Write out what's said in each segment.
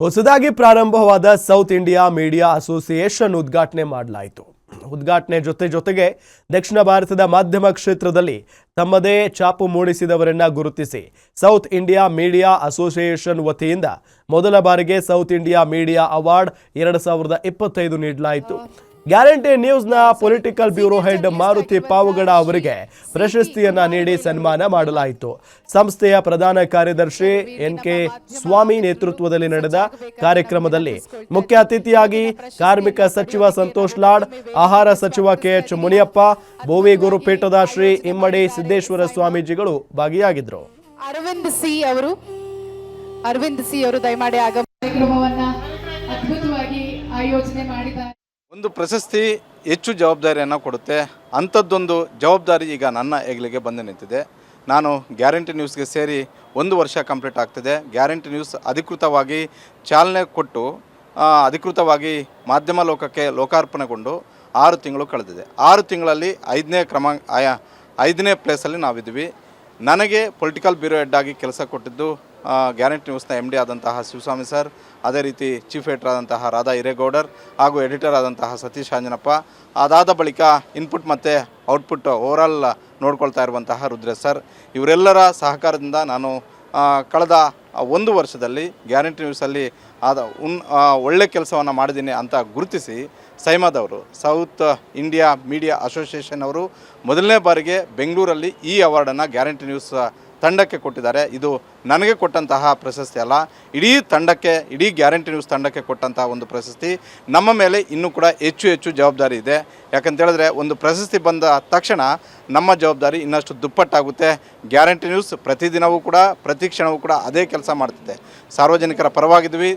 ಹೊಸದಾಗಿ ಪ್ರಾರಂಭವಾದ south India media association ಉದ್ಘಾಟನೆ ಮಾಡಲಾಯಿತು. ಉದ್ಘಾಟನೆ ಜೊತೆಗೆ ದಕ್ಷಿಣ ಭಾರತದ ಮಾಧ್ಯಮ ಕ್ಷೇತ್ರದಲ್ಲಿ ತಮ್ಮದೇ ಛಾಪು ಮೂಡಿಸಿದವರನ್ನ ಗುರುತಿಸಿ ಸೌತ್ ಇಂಡಿಯಾ ಮೀಡಿಯಾ ಅಸೋಸಿಯೇಷನ್ ವತಿಯಿಂದ ಮೊದಲ ಬಾರಿಗೆ ಸೌತ್ ಇಂಡಿಯಾ ಮೀಡಿಯಾ ಅವಾರ್ಡ್ 2025 ನೀಡಲಾಯಿತು. ಗ್ಯಾರಂಟಿ ನ್ಯೂಸ್ನ political bureau head Maruti Pavagada ಅವರಿಗೆ ಪ್ರಶಸ್ತಿಯನ್ನ ನೀಡಿ ಸನ್ಮಾನ ಮಾಡಲಾಯಿತು. ಸಂಸ್ಥೆಯ ಪ್ರಧಾನ ಕಾರ್ಯದರ್ಶಿ NK ಸ್ವಾಮಿ ನೇತೃತ್ವದಲ್ಲಿ ನಡೆದ ಕಾರ್ಯಕ್ರಮದಲ್ಲಿ ಮುಖ್ಯ ಅತಿಥಿಯಾಗಿ ಕಾರ್ಮಿಕ ಸಚಿವ ಸಂತೋಷ್ ಲಾಡ್, ಆಹಾರ ಸಚಿವ KH ಮುನಿಯಪ್ಪ, ಬೋವಿ ಗುರುಪೀಠದ ಶ್ರೀ ಇಮ್ಮಡಿ ಸಿದ್ದೇಶ್ವರ ಸ್ವಾಮೀಜಿಗಳು ಭಾಗಿಯಾಗಿದ್ದರು. ಅರವಿಂದ್ ಸಿ ಅವರು ದಯಮಾಡಿ ಕಾರ್ಯಕ್ರಮವನ್ನ ಅದ್ಭುತವಾಗಿ ಆಯೋಜನೆ ಮಾಡಿದ್ದಾರೆ. ಒಂದು ಪ್ರಶಸ್ತಿ ಹೆಚ್ಚು ಜವಾಬ್ದಾರಿಯನ್ನು ಕೊಡುತ್ತೆ. ಅಂಥದ್ದೊಂದು ಜವಾಬ್ದಾರಿ ಈಗ ನನ್ನ ಹೆಗಲಿಗೆ ಬಂದು ನಿಂತಿದೆ. ನಾನು ಗ್ಯಾರಂಟಿ ನ್ಯೂಸ್ಗೆ ಸೇರಿ 1 ವರ್ಷ ಕಂಪ್ಲೀಟ್ ಆಗ್ತಿದೆ. ಗ್ಯಾರಂಟಿ ನ್ಯೂಸ್ ಅಧಿಕೃತವಾಗಿ ಚಾಲನೆ ಕೊಟ್ಟು ಅಧಿಕೃತವಾಗಿ ಮಾಧ್ಯಮ ಲೋಕಕ್ಕೆ ಲೋಕಾರ್ಪಣೆಗೊಂಡು 6 ತಿಂಗಳು ಕಳೆದಿದೆ. 6 ತಿಂಗಳಲ್ಲಿ 5ನೇ ಪ್ಲೇಸಲ್ಲಿ ನಾವಿದ್ವಿ. ನನಗೆ ಪೊಲಿಟಿಕಲ್ ಬ್ಯೂರೋ ಹೆಡ್ ಆಗಿ ಕೆಲಸ ಕೊಟ್ಟಿದ್ದು ಗ್ಯಾರಂಟಿ ನ್ಯೂಸ್ನ MD ಆದಂತಹ ಶಿವಸ್ವಾಮಿ ಸರ್, ಅದೇ ರೀತಿ ಚೀಫ್ ಎಡಿಟರ್ ಆದಂತಹ ರಾಧಾ ಹಿರೇಗೌಡರ್ ಹಾಗೂ ಎಡಿಟರ್ ಆದಂತಹ ಸತೀಶ್ ಆಂಜನಪ್ಪ, ಅದಾದ ಬಳಿಕ ಇನ್ಪುಟ್ ಮತ್ತು ಔಟ್ಪುಟ್ ಓವರಾಲ್ ನೋಡ್ಕೊಳ್ತಾ ಇರುವಂತಹ ರುದ್ರೇಶ್ ಸರ್, ಇವರೆಲ್ಲರ ಸಹಕಾರದಿಂದ ನಾನು ಕಳೆದ 1 ವರ್ಷದಲ್ಲಿ ಗ್ಯಾರಂಟಿ ನ್ಯೂಸಲ್ಲಿ ಒಳ್ಳೆ ಕೆಲಸವನ್ನು ಮಾಡಿದ್ದೀನಿ ಅಂತ ಗುರುತಿಸಿ ಸೈಮದ್ ಅವರು, ಸೌತ್ ಇಂಡಿಯಾ ಮೀಡಿಯಾ ಅಸೋಸಿಯೇಷನ್ ಅವರು ಮೊದಲನೇ ಬಾರಿಗೆ ಬೆಂಗಳೂರಲ್ಲಿ ಈ ಅವಾರ್ಡನ್ನು ಗ್ಯಾರಂಟಿ ನ್ಯೂಸ್ ತಂಡಕ್ಕೆ ಕೊಟ್ಟಿದ್ದಾರೆ. ಇದು ನನಗೆ ಕೊಟ್ಟಂತಹ ಪ್ರಶಸ್ತಿ ಅಲ್ಲ, ಇಡೀ ತಂಡಕ್ಕೆ, ಇಡೀ ಗ್ಯಾರಂಟಿ ನ್ಯೂಸ್ ತಂಡಕ್ಕೆ ಕೊಟ್ಟಂತಹ ಒಂದು ಪ್ರಶಸ್ತಿ. ನಮ್ಮ ಮೇಲೆ ಇನ್ನೂ ಕೂಡ ಹೆಚ್ಚು ಜವಾಬ್ದಾರಿ ಇದೆ. ಯಾಕಂತೇಳಿದ್ರೆ ಒಂದು ಪ್ರಶಸ್ತಿ ಬಂದ ತಕ್ಷಣ ನಮ್ಮ ಜವಾಬ್ದಾರಿ ಇನ್ನಷ್ಟು ದುಪ್ಪಟ್ಟಾಗುತ್ತೆ. ಗ್ಯಾರಂಟಿ ನ್ಯೂಸ್ ಪ್ರತಿದಿನವೂ ಕೂಡ, ಪ್ರತಿ ಕ್ಷಣವೂ ಕೂಡ ಅದೇ ಕೆಲಸ ಮಾಡ್ತಿದೆ. ಸಾರ್ವಜನಿಕರ ಪರವಾಗಿದ್ವಿ,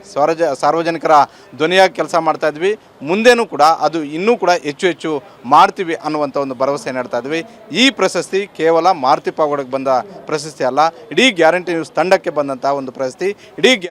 ಸಾರ್ವಜನಿಕರ ಧ್ವನಿಯಾಗಿ ಕೆಲಸ ಮಾಡ್ತಾಯಿದ್ವಿ. ಮುಂದೇನೂ ಕೂಡ ಅದು ಇನ್ನೂ ಕೂಡ ಹೆಚ್ಚು ಮಾಡ್ತೀವಿ ಅನ್ನುವಂಥ ಒಂದು ಭರವಸೆ ನೀಡ್ತಾ ಇದ್ವಿ. ಈ ಪ್ರಶಸ್ತಿ ಕೇವಲ ಮಾರುತಿ ಪಾವಗಡಕ್ಕೆ ಬಂದ ಪ್ರಶಸ್ತಿ ಅಲ್ಲ, ಇಡೀ ಗ್ಯಾರಂಟಿ ನ್ಯೂಸ್ ತಂಡಕ್ಕೆ ಬಂದಂಥ ಒಂದು ಪ್ರಶಸ್ತಿ.